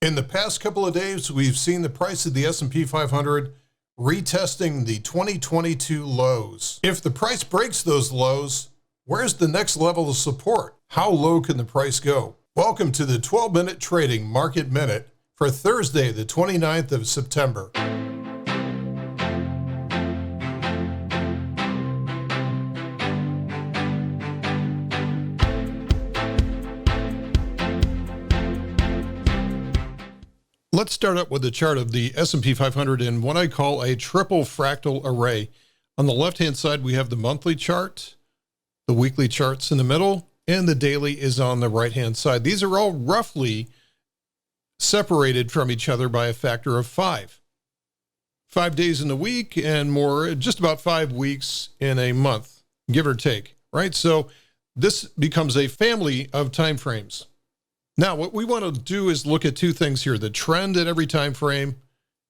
In the past couple of days, we've seen the price of the S&P 500 retesting the 2022 lows. If the price breaks those lows, where's the next level of support? How low can the price go? Welcome to the 12-minute trading market minute for Thursday, the 29th of September. Let's start up with a chart of the S&P 500 in what I call a triple fractal array. On the left-hand side, we have the monthly chart, the weekly charts in the middle, and the daily is on the right-hand side. These are all roughly separated from each other by a factor of 5. 5 days in a week and more, just about 5 weeks in a month, give or take, right? So this becomes a family of time frames. Now, what we want to do is look at two things here, the trend at every time frame.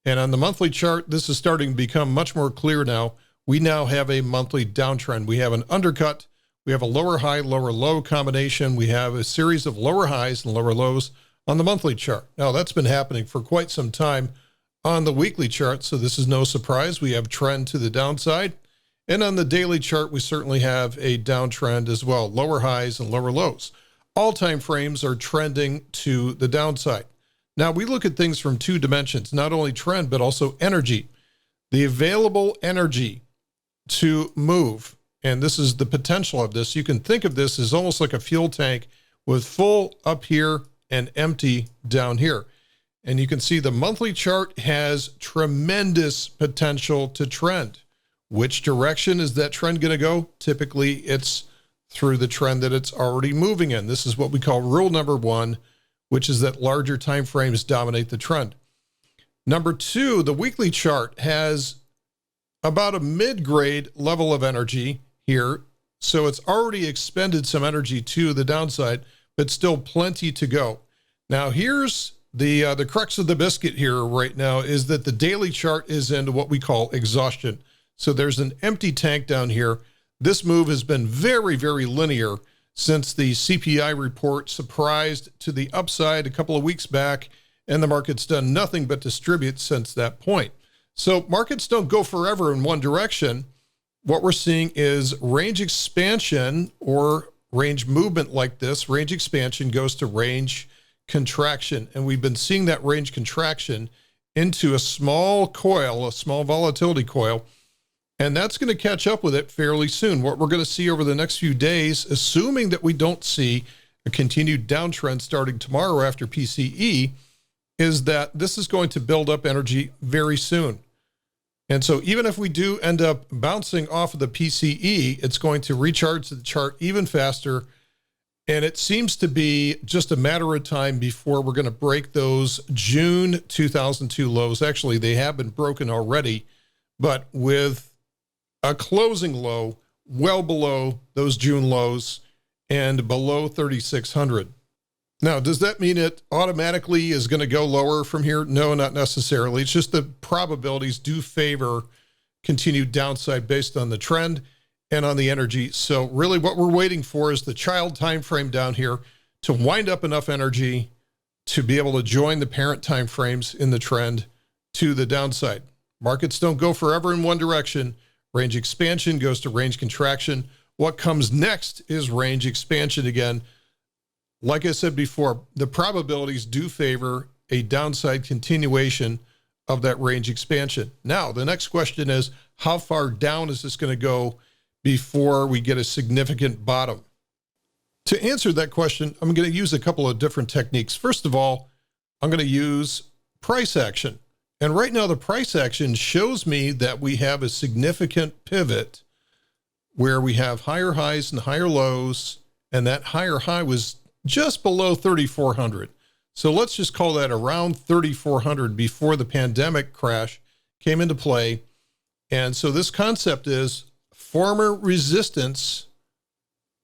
And on the monthly chart, this is starting to become much more clear now. We now have a monthly downtrend. We have an undercut. We have a lower high, lower low combination. We have a series of lower highs and lower lows on the monthly chart. Now, that's been happening for quite some time on the weekly chart, so this is no surprise. We have trend to the downside. And on the daily chart, we certainly have a downtrend as well, lower highs and lower lows. All time frames are trending to the downside. Now, we look at things from two dimensions, not only trend, but also energy. The available energy to move, and this is the potential of this. You can think of this as almost like a fuel tank with full up here and empty down here. And you can see the monthly chart has tremendous potential to trend. Which direction is that trend going to go? Typically, it's through the trend that it's already moving in. This is what we call rule number one, which is that larger time frames dominate the trend. Number two, the weekly chart has about a mid-grade level of energy here. So it's already expended some energy to the downside, but still plenty to go. Now here's the crux of the biscuit here right now is that the daily chart is into what we call exhaustion. So there's an empty tank down here. This move has been very, very linear since the CPI report surprised to the upside a couple of weeks back, and the market's done nothing but distribute since that point. So markets don't go forever in one direction. What we're seeing is range expansion or range movement like this. Range expansion goes to range contraction, and we've been seeing that range contraction into a small coil, a small volatility coil. And that's going to catch up with it fairly soon. What we're going to see over the next few days, assuming that we don't see a continued downtrend starting tomorrow after PCE, is that this is going to build up energy very soon. And so even if we do end up bouncing off of the PCE, it's going to recharge the chart even faster. And it seems to be just a matter of time before we're going to break those June 2002 lows. Actually, they have been broken already, but with a closing low well below those June lows and below 3,600. Now, does that mean it automatically is going to go lower from here? No, not necessarily. It's just the probabilities do favor continued downside based on the trend and on the energy. So really what we're waiting for is the child time frame down here to wind up enough energy to be able to join the parent time frames in the trend to the downside. Markets don't go forever in one direction. Range expansion goes to range contraction. What comes next is range expansion again. Like I said before, the probabilities do favor a downside continuation of that range expansion. Now, the next question is, how far down is this going to go before we get a significant bottom? To answer that question, I'm going to use a couple of different techniques. First of all, I'm going to use price action. And right now, the price action shows me that we have a significant pivot where we have higher highs and higher lows, and that higher high was just below 3,400. So let's just call that around 3,400 before the pandemic crash came into play. And so this concept is former resistance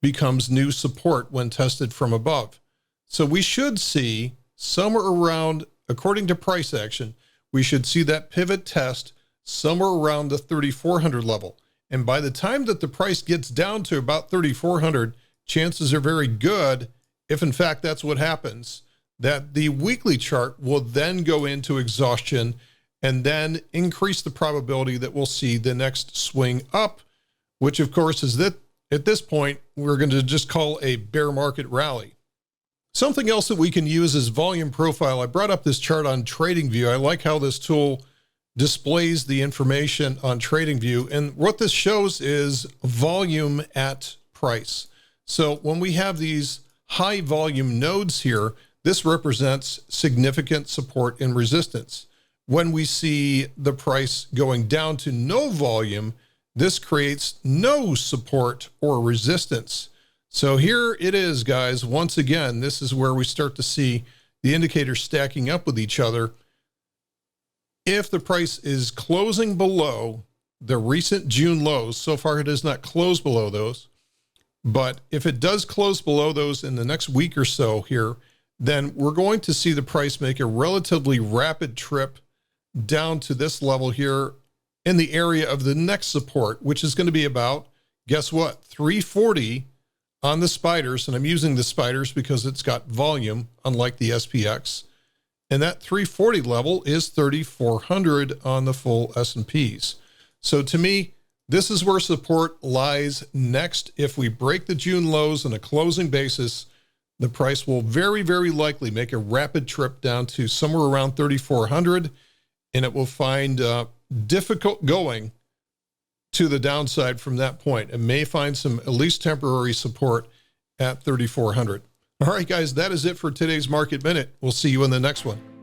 becomes new support when tested from above. So we should see somewhere around, according to price action, we should see that pivot test somewhere around the 3,400 level. And by the time that the price gets down to about 3,400, chances are very good, if in fact that's what happens, that the weekly chart will then go into exhaustion and then increase the probability that we'll see the next swing up, which of course is that at this point, we're going to just call a bear market rally. Something else that we can use is volume profile. I brought up this chart on TradingView. I like how this tool displays the information on TradingView. And what this shows is volume at price. So when we have these high volume nodes here, this represents significant support and resistance. When we see the price going down to no volume, this creates no support or resistance. So here it is, guys. Once again, this is where we start to see the indicators stacking up with each other. If the price is closing below the recent June lows, so far it has not closed below those, but if it does close below those in the next week or so here, then we're going to see the price make a relatively rapid trip down to this level here in the area of the next support, which is going to be about, guess what, 340 on the spiders. And I'm using the spiders because it's got volume, unlike the SPX. And that 340 level is 3,400 on the full S&Ps. So to me, this is where support lies next. If we break the June lows on a closing basis, the price will very, very likely make a rapid trip down to somewhere around 3,400, and it will find difficult going to the downside from that point. It may find some at least temporary support at 3,400. All right, guys, that is it for today's Market Minute. We'll see you in the next one.